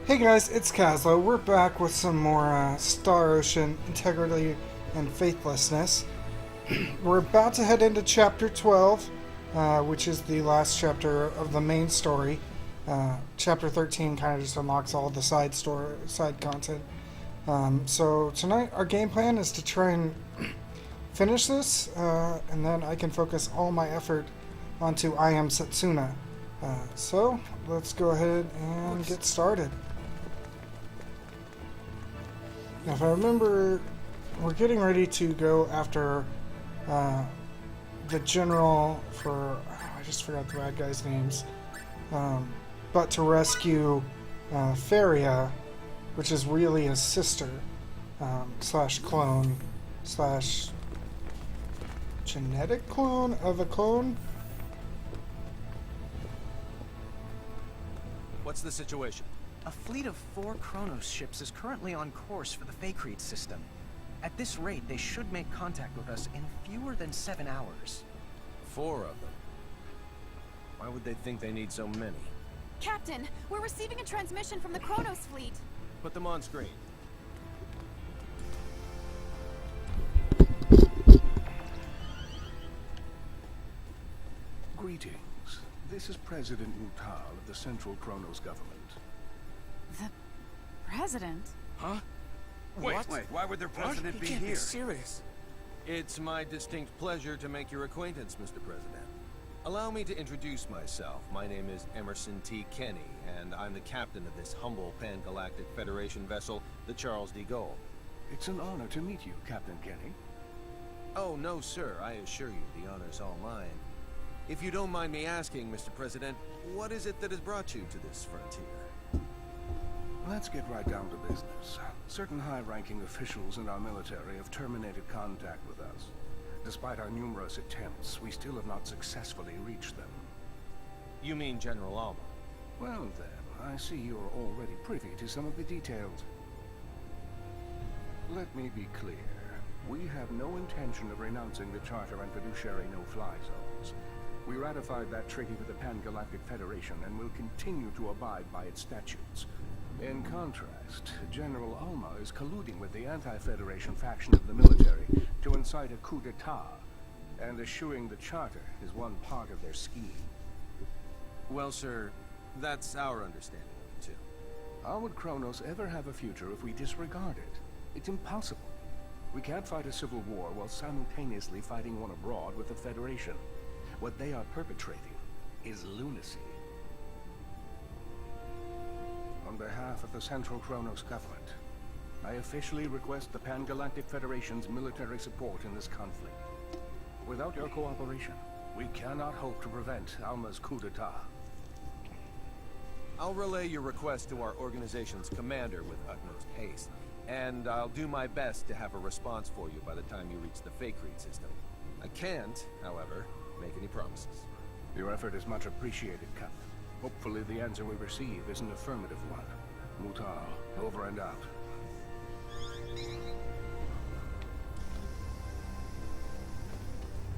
Hey guys, it's Caslo. We're back with some more Star Ocean Integrity and Faithlessness. We're about to head into Chapter 12, which is the last chapter of the main story. Chapter 13 kind of just unlocks all the side content. So tonight our game plan is to try and finish this, and then I can focus all my effort onto I Am Setsuna. So let's go ahead and get started. Now, if I remember, we're getting ready to go after the general for... I just forgot the bad guy's names. But to rescue Feria, which is really his sister, slash clone, slash genetic clone of a clone. What's the situation? A fleet of 4 Kronos ships is currently on course for the Faithlessness system. At this rate, they should make contact with us in fewer than 7 hours. 4 of them? Why would they think they need so many? Captain, we're receiving a transmission from the Kronos fleet. Put them on screen. Greetings. This is President Mutal of the Central Kronos government. The president? Huh? Wait, why would their president be can't here? Be serious. It's my distinct pleasure to make your acquaintance, Mr. President. Allow me to introduce myself. My name is Emerson T. Kenny, and I'm the captain of this humble Pan-Galactic Federation vessel, the Charles de Gaulle. It's an honor to meet you, Captain Kenny. Oh, no, sir. I assure you, the honor's all mine. If you don't mind me asking, Mr. President, what is it that has brought you to this frontier? Let's get right down to business. Certain high-ranking officials in our military have terminated contact with us. Despite our numerous attempts, we still have not successfully reached them. You mean General Alma? Well then, I see you're already privy to some of the details. Let me be clear. We have no intention of renouncing the Charter and fiduciary no-fly zones. We ratified that treaty with the Pan-Galactic Federation and will continue to abide by its statutes. In contrast, General Alma is colluding with the anti-Federation faction of the military to incite a coup d'etat, and eschewing the Charter is one part of their scheme. Well, sir, that's our understanding of it, too. How would Kronos ever have a future if we disregard it? It's impossible. We can't fight a civil war while simultaneously fighting one abroad with the Federation. What they are perpetrating is lunacy. On behalf of the Central Kronos government, I officially request the Pan-Galactic Federation's military support in this conflict. Without your cooperation, we cannot hope to prevent Alma's coup d'etat. I'll relay your request to our organization's commander with utmost haste, and I'll do my best to have a response for you by the time you reach the fake read system. I can't, however, make any promises. Your effort is much appreciated, Captain. Hopefully the answer we receive is an affirmative one. Mutal, over and out.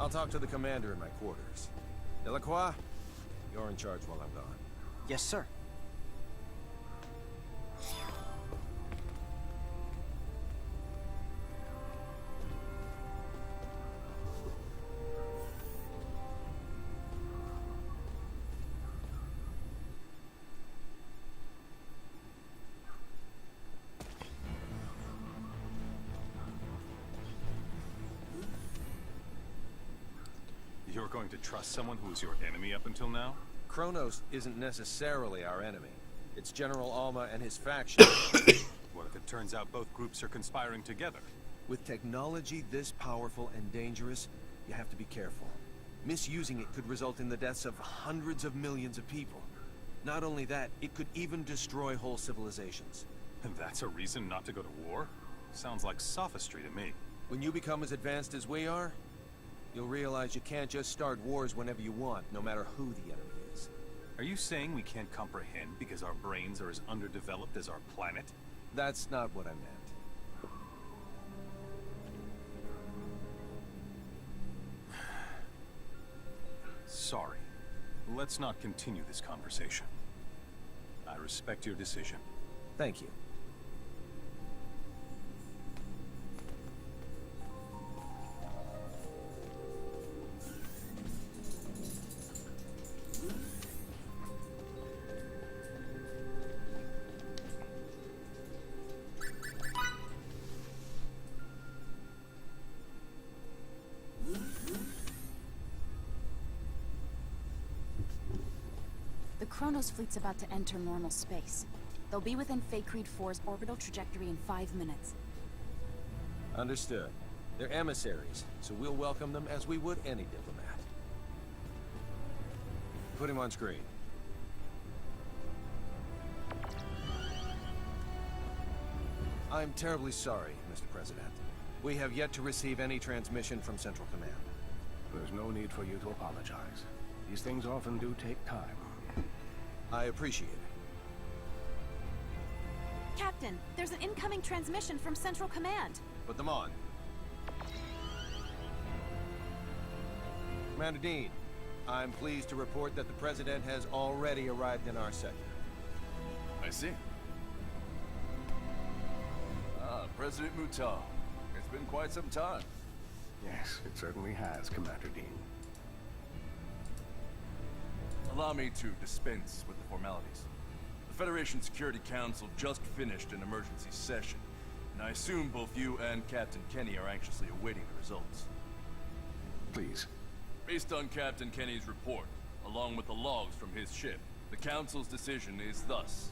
I'll talk to the commander in my quarters. Delacroix, you're in charge while I'm gone. Yes, sir. You're going to trust someone who was your enemy up until now? Kronos isn't necessarily our enemy. It's General Alma and his faction. What if it turns out both groups are conspiring together? With technology this powerful and dangerous, you have to be careful. Misusing it could result in the deaths of hundreds of millions of people. Not only that, it could even destroy whole civilizations. And that's a reason not to go to war? Sounds like sophistry to me. When you become as advanced as we are, you'll realize you can't just start wars whenever you want, no matter who the enemy is. Are you saying we can't comprehend because our brains are as underdeveloped as our planet? That's not what I meant. Sorry. Let's not continue this conversation. I respect your decision. Thank you. The Kronos fleet's about to enter normal space. They'll be within Fakreed 4's orbital trajectory in 5 minutes. Understood. They're emissaries, so we'll welcome them as we would any diplomat. Put him on screen. I'm terribly sorry, Mr. President. We have yet to receive any transmission from Central Command. There's no need for you to apologize. These things often do take time. I appreciate it. Captain, there's an incoming transmission from Central Command. Put them on. Commander Dean, I'm pleased to report that the President has already arrived in our sector. I see. President Mutal. It's been quite some time. Yes, it certainly has, Commander Dean. Allow me to dispense with the formalities. The Federation Security Council just finished an emergency session, and I assume both you and Captain Kenny are anxiously awaiting the results. Please. Based on Captain Kenny's report, along with the logs from his ship, the Council's decision is thus.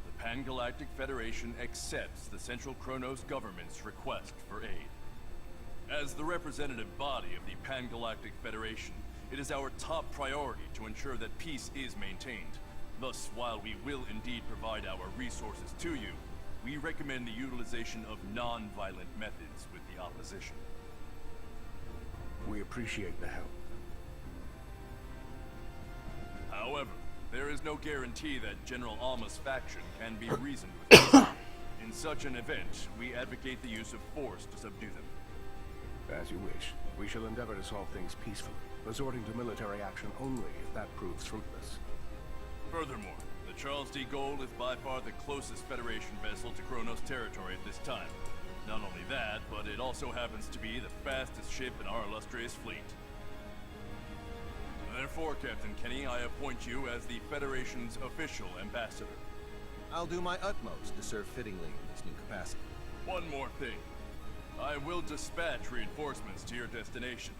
The Pan-Galactic Federation accepts the Central Kronos government's request for aid. As the representative body of the Pan-Galactic Federation, it is our top priority to ensure that peace is maintained. Thus, while we will indeed provide our resources to you, we recommend the utilization of non-violent methods with the opposition. We appreciate the help. However, there is no guarantee that General Alma's faction can be reasoned with. In such an event, we advocate the use of force to subdue them. As you wish. We shall endeavor to solve things peacefully, resorting to military action only if that proves fruitless. Furthermore, the Charles D. Gold is by far the closest Federation vessel to Kronos territory at this time. Not only that, but it also happens to be the fastest ship in our illustrious fleet. Therefore, Captain Kenny, I appoint you as the Federation's official ambassador. I'll do my utmost to serve fittingly in this new capacity. One more thing. I will dispatch reinforcements to your destination.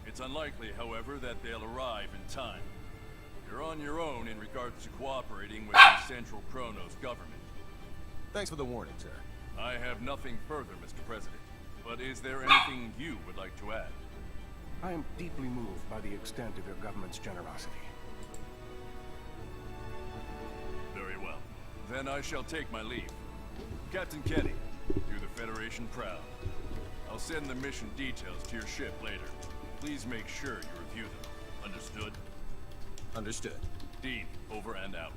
It's unlikely, however, that they'll arrive in time. You're on your own in regards to cooperating with the Central Kronos government. Thanks for the warning, sir. I have nothing further, Mr. President. But is there anything you would like to add? I am deeply moved by the extent of your government's generosity. Very well. Then I shall take my leave. Captain Kenny, do the Federation proud. I'll send the mission details to your ship later. Please make sure you review them. Understood? Understood. Dean, over and out.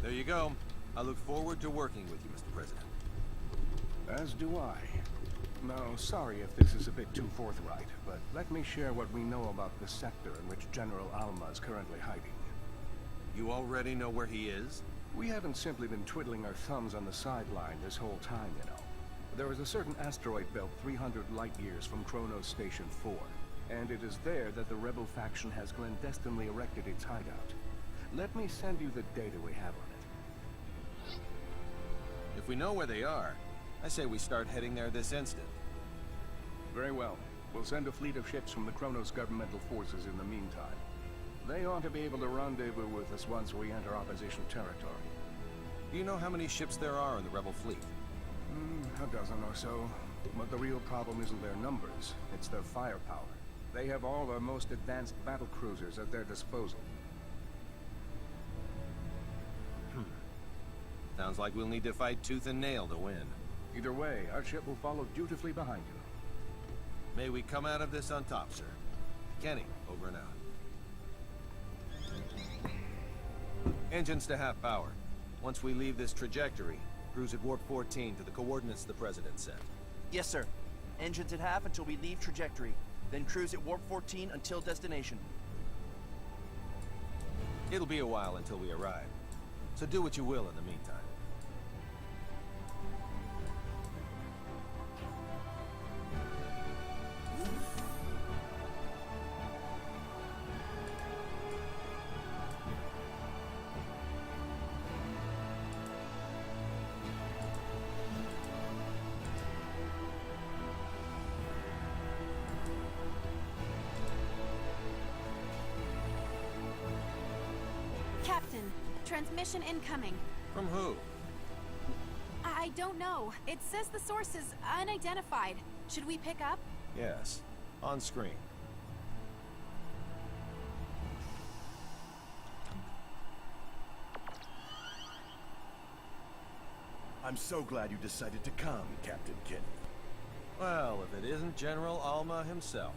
There you go. I look forward to working with you, Mr. President. As do I. Now, sorry if this is a bit too forthright, but let me share what we know about the sector in which General Alma is currently hiding. You already know where he is? We haven't simply been twiddling our thumbs on the sideline this whole time, you know. There is a certain asteroid belt 300 light-years from Kronos Station 4, and it is there that the rebel faction has clandestinely erected its hideout. Let me send you the data we have on it. If we know where they are, I say we start heading there this instant. Very well. We'll send a fleet of ships from the Kronos governmental forces in the meantime. They ought to be able to rendezvous with us once we enter opposition territory. Do you know how many ships there are in the rebel fleet? A dozen or so. But the real problem isn't their numbers, it's their firepower. They have all our most advanced battle cruisers at their disposal. Sounds like we'll need to fight tooth and nail to win. Either way, our ship will follow dutifully behind you. May we come out of this on top, sir. Kenny, over and out. Engines to half power. Once we leave this trajectory, cruise at warp 14 to the coordinates the President set. Yes, sir. Engines at half until we leave trajectory. Then cruise at warp 14 until destination. It'll be a while until we arrive, so do what you will in the meantime. Captain, transmission incoming. From who? I don't know. It says the source is unidentified. Should we pick up? Yes, on screen. I'm so glad you decided to come, Captain Kenny. Well, if it isn't General Alma himself.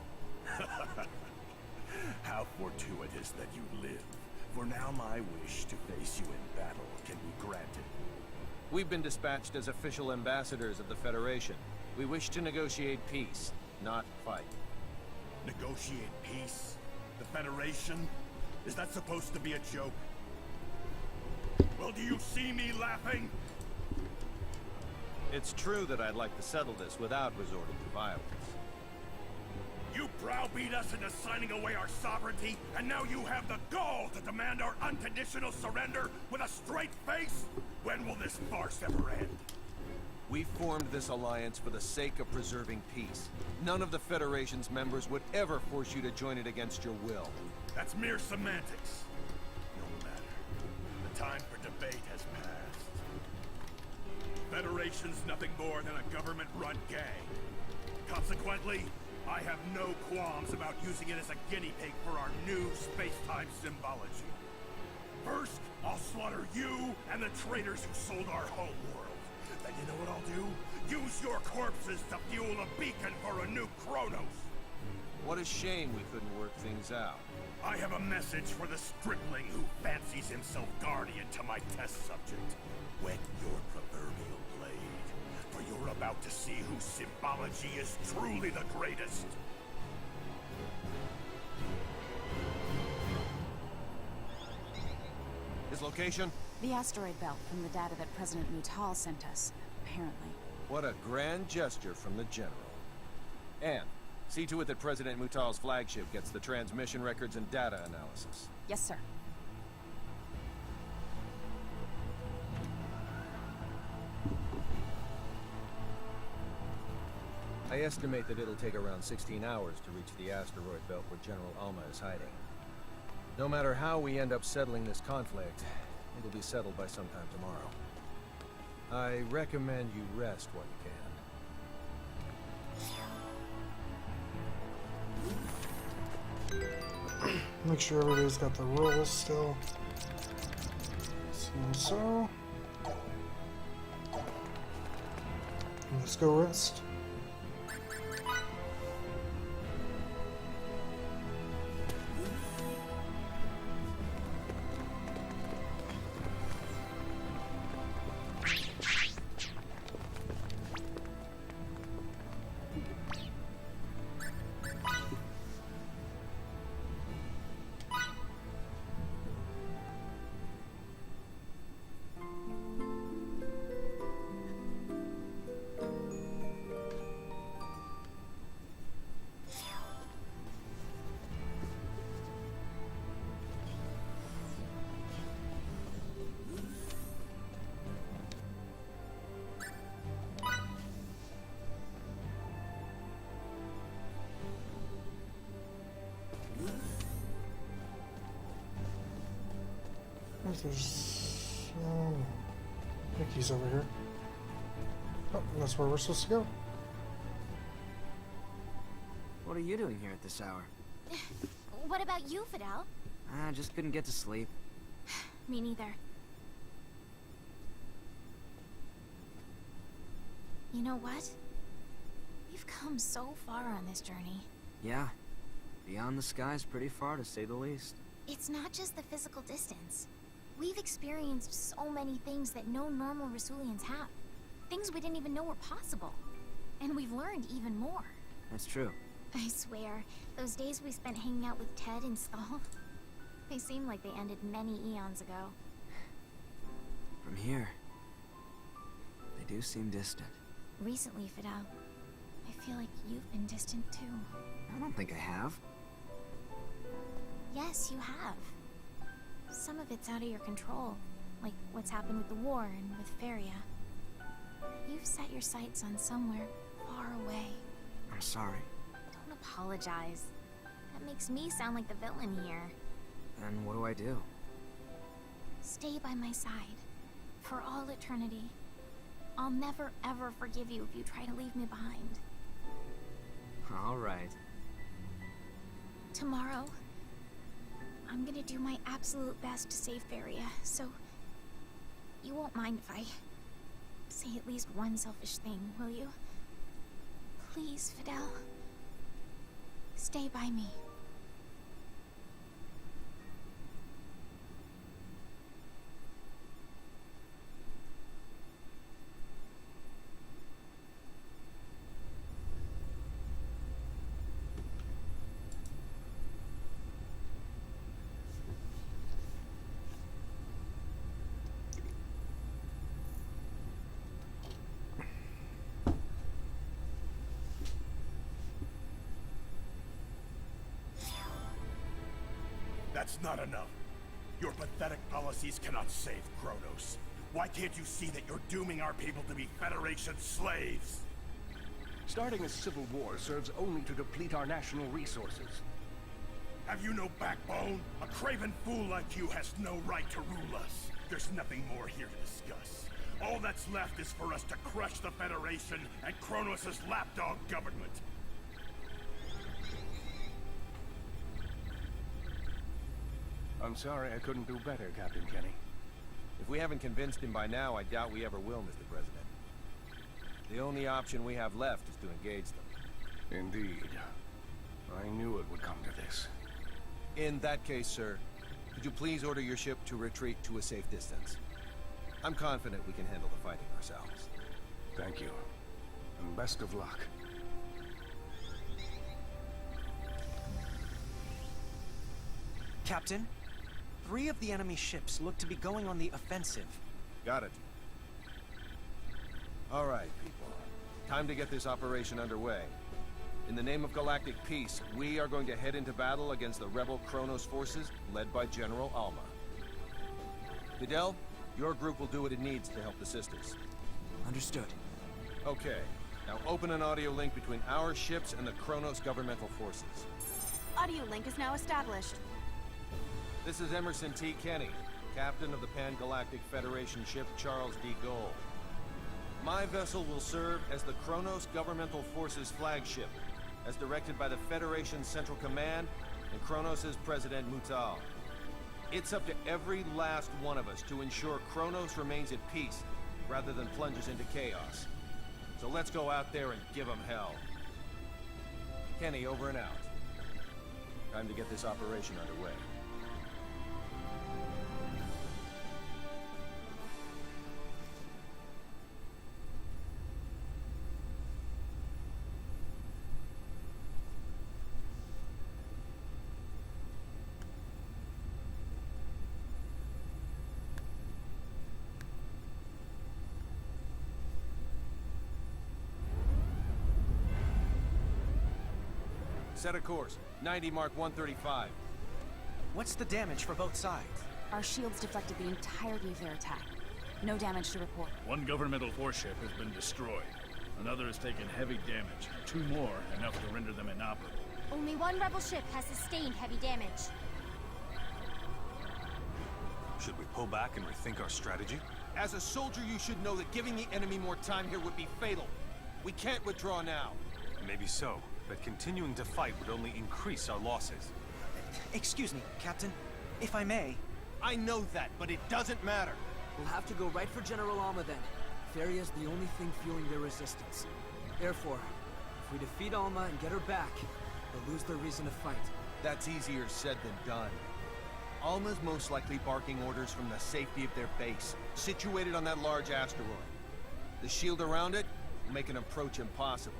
How fortuitous that you live. For now my wish to face you in battle can be granted. We've been dispatched as official ambassadors of the Federation. We wish to negotiate peace, not fight. Negotiate peace? The Federation? Is that supposed to be a joke? Well, do you see me laughing? It's true that I'd like to settle this without resorting to violence. You browbeat us into signing away our sovereignty, and now you have the gall to demand our unconditional surrender with a straight face? When will this farce ever end? We formed this alliance for the sake of preserving peace. None of the Federation's members would ever force you to join it against your will. That's mere semantics. No matter. The time for debate has passed. Federation's nothing more than a government-run gang. Consequently, I have no qualms about using it as a guinea pig for our new space-time symbology. First, I'll slaughter you and the traitors who sold our home world. Then you know what I'll do? Use your corpses to fuel a beacon for a new Kronos. What a shame we couldn't work things out. I have a message for the stripling who fancies himself guardian to my test subject. Wet your proverbial blade, for you're about to see whose symbology is truly the greatest. His location? The asteroid belt from the data that President Mutal sent us, apparently. What a grand gesture from the General. And see to it that President Mutal's flagship gets the transmission records and data analysis. Yes, sir. I estimate that it'll take around 16 hours to reach the asteroid belt where General Alma is hiding. No matter how we end up settling this conflict, it'll be settled by sometime tomorrow. I recommend you rest while you can. Make sure everybody's got the rolls still. So. Let's go rest. There's Mickey's over here. Oh, that's where we're supposed to go. What are you doing here at this hour? What about you, Fidel? I just couldn't get to sleep. Me neither. You know what? We've come so far on this journey. Yeah. Beyond the sky's pretty far, to say the least. It's not just the physical distance. We've experienced so many things that no normal Rasulians have. Things we didn't even know were possible. And we've learned even more. That's true. I swear, those days we spent hanging out with Ted and Saul, They seem like they ended many eons ago. From here, they do seem distant. Recently, Fidel, I feel like you've been distant too. I don't think I have. Yes, you have. Some of it's out of your control, like what's happened with the war and with Feria. You've set your sights on somewhere far away. I'm sorry. Don't apologize. That makes me sound like the villain here. Then what do I do? Stay by my side. For all eternity. I'll never ever forgive you if you try to leave me behind. All right. Tomorrow, I'm gonna do my absolute best to save Feria, so you won't mind if I say at least one selfish thing, will you? Please, Fidel. Stay by me. That's not enough. Your pathetic policies cannot save Kronos. Why can't you see that you're dooming our people to be Federation slaves? Starting a civil war serves only to deplete our national resources. Have you no backbone? A craven fool like you has no right to rule us. There's nothing more here to discuss. All that's left is for us to crush the Federation and Kronos' lapdog government. I'm sorry I couldn't do better, Captain Kenny. If we haven't convinced him by now, I doubt we ever will, Mr. President. The only option we have left is to engage them. Indeed. I knew it would come to this. In that case, sir, could you please order your ship to retreat to a safe distance? I'm confident we can handle the fighting ourselves. Thank you. And best of luck. Captain, 3 of the enemy ships look to be going on the offensive. Got it. All right, people. Time to get this operation underway. In the name of galactic peace, we are going to head into battle against the rebel Kronos forces led by General Alma. Fidel, your group will do what it needs to help the sisters. Understood. Okay. Now open an audio link between our ships and the Kronos governmental forces. Audio link is now established. This is Emerson T. Kenny, captain of the Pan-Galactic Federation ship Charles D. Gold. My vessel will serve as the Kronos governmental forces flagship, as directed by the Federation's Central Command and Kronos' President Mutal. It's up to every last one of us to ensure Kronos remains at peace, rather than plunges into chaos. So let's go out there and give them hell. Kenny, over and out. Time to get this operation underway. Set a course. 90 Mark 135. What's the damage for both sides? Our shields deflected the entirety of their attack. No damage to report. One governmental warship has been destroyed. Another has taken heavy damage. 2 more, enough to render them inoperable. Only one rebel ship has sustained heavy damage. Should we pull back and rethink our strategy? As a soldier, you should know that giving the enemy more time here would be fatal. We can't withdraw now. Maybe so, but continuing to fight would only increase our losses. Excuse me, Captain. If I may. I know that, but it doesn't matter. We'll have to go right for General Alma then. Feria's the only thing fueling their resistance. Therefore, if we defeat Alma and get her back, they'll lose their reason to fight. That's easier said than done. Alma's most likely barking orders from the safety of their base, situated on that large asteroid. The shield around it will make an approach impossible.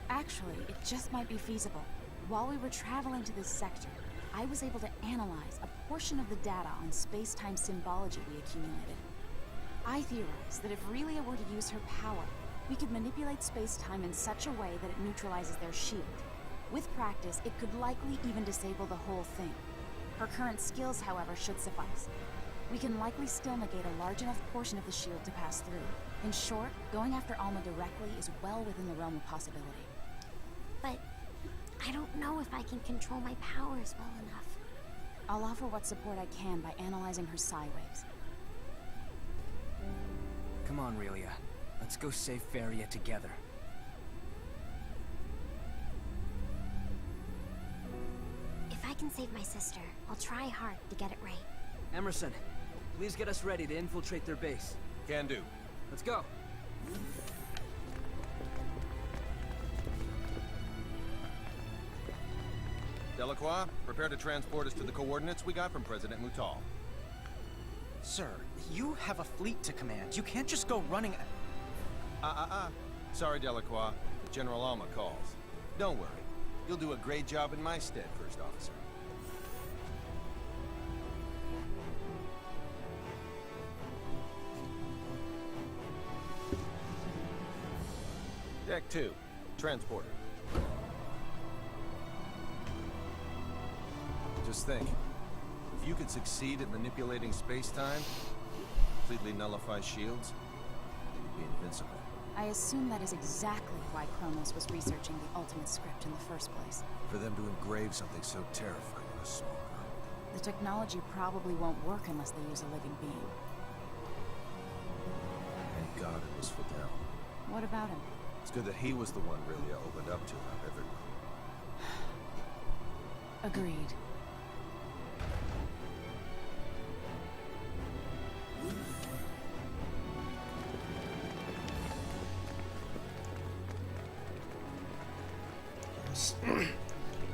Actually, it just might be feasible. While we were traveling to this sector, I was able to analyze a portion of the data on space-time symbology we accumulated. I theorize that if Relia were to use her power, we could manipulate space-time in such a way that it neutralizes their shield. With practice, it could likely even disable the whole thing. Her current skills, however, should suffice. We can likely still negate a large enough portion of the shield to pass through. In short, going after Alma directly is well within the realm of possibility. But I don't know if I can control my powers well enough. I'll offer what support I can by analyzing her psi waves. Come on, Relia. Let's go save Feria together. If I can save my sister, I'll try hard to get it right. Emerson, please get us ready to infiltrate their base. Can do. Let's go. Delacroix, prepare to transport us to the coordinates we got from President Mutal. Sir, you have a fleet to command. You can't just go running... Sorry, Delacroix. General Alma calls. Don't worry. You'll do a great job in my stead, First Officer. Deck 2. Transporter. Just think. If you could succeed at manipulating space-time, completely nullify shields, you'd be invincible. I assume that is exactly why Kronos was researching the ultimate script in the first place. For them to engrave something so terrifying on a small girl. The technology probably won't work unless they use a living being. Thank God it was Fidel. What about him? It's good that he was the one Relia opened up to, not everyone. Agreed.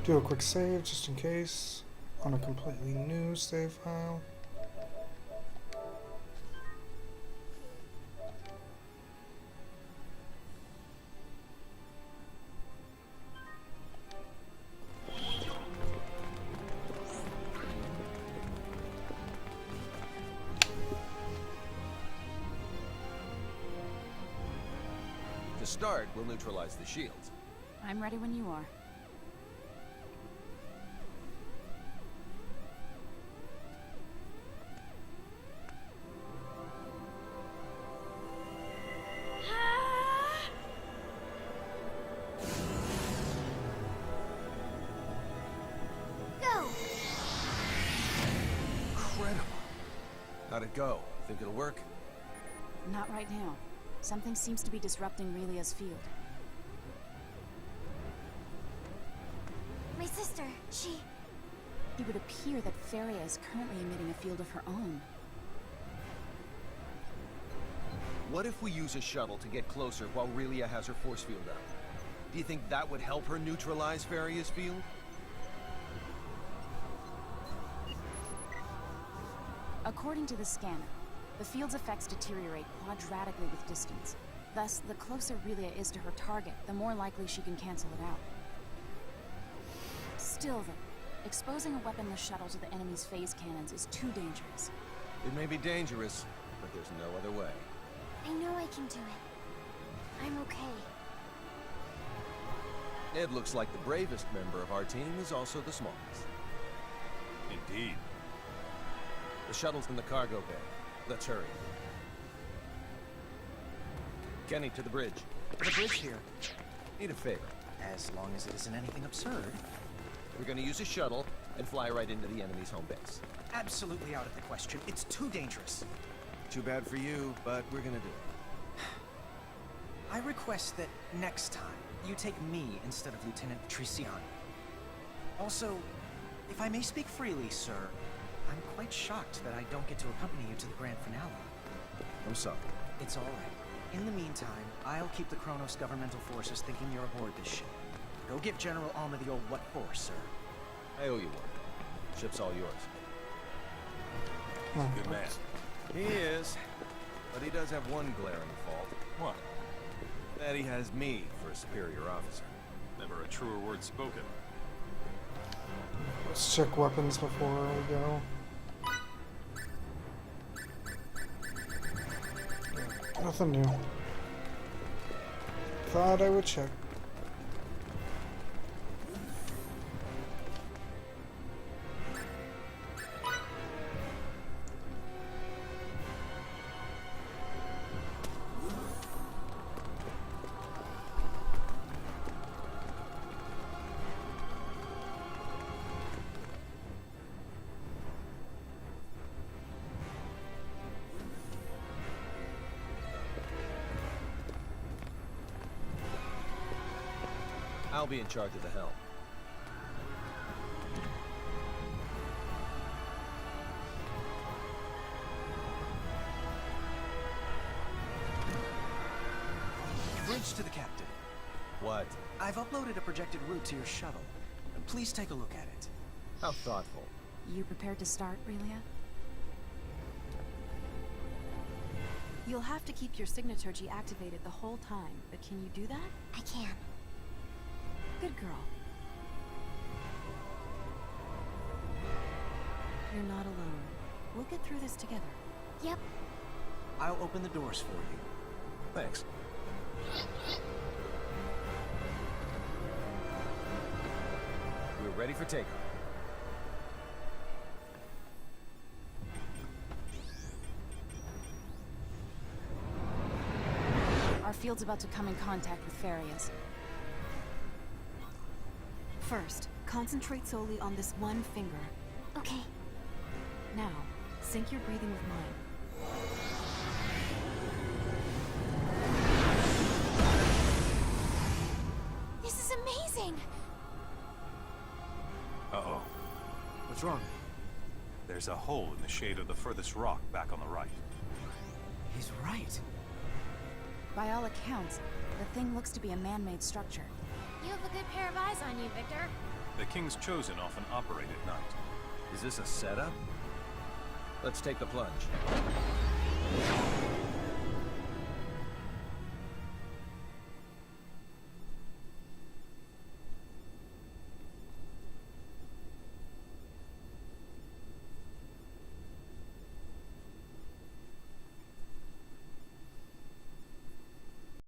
Do a quick save just in case on a completely new save file. To start, we'll neutralize the shields. I'm ready when you are. How'd it go? Think it'll work? Not right now. Something seems to be disrupting Relia's field. My sister, she... It would appear that Feria is currently emitting a field of her own. What if we use a shuttle to get closer while Relia has her force field up? Do you think that would help her neutralize Feria's field? According to the scanner, the field's effects deteriorate quadratically with distance. Thus, the closer Relia is to her target, the more likely she can cancel it out. Still, though, exposing a weaponless shuttle to the enemy's phase cannons is too dangerous. It may be dangerous, but there's no other way. I know I can do it. I'm okay. It looks like the bravest member of our team is also the smallest. Indeed. The shuttle's in the cargo bay. Let's hurry. Kenny, to the bridge. The bridge here. Need a favor. As long as it isn't anything absurd. We're gonna use a shuttle and fly right into the enemy's home base. Absolutely out of the question. It's too dangerous. Too bad for you, but we're gonna do it. I request that next time, you take me instead of Lieutenant Trician. Also, if I may speak freely, sir, I'm quite shocked that I don't get to accompany you to the grand finale. I'm sorry. It's all right. In the meantime, I'll keep the Kronos governmental forces thinking you're aboard this ship. Go give General Alma the old what for, sir. I owe you one. Ship's all yours. Good man. He is, but he does have one glaring fault. What? That he has me for a superior officer. Never a truer word spoken. Let's check weapons before we go. Nothing new. Thought I would check. I'll be in charge of the helm. Bridge to the captain. What? I've uploaded a projected route to your shuttle. Please take a look at it. How thoughtful. You prepared to start, Relia? You'll have to keep your signaturgy activated the whole time, but can you do that? I can. Good girl. You're not alone. We'll get through this together. Yep. I'll open the doors for you. Thanks. We're ready for takeoff. Our field's about to come in contact with Farias. First, concentrate solely on this one finger. Okay. Now, sync your breathing with mine. This is amazing! Uh-oh. What's wrong? There's a hole in the shade of the furthest rock back on the right. He's right. By all accounts, the thing looks to be a man-made structure. You have a good pair of eyes on you, Victor. The King's Chosen often operate at night. Is this a setup? Let's take the plunge.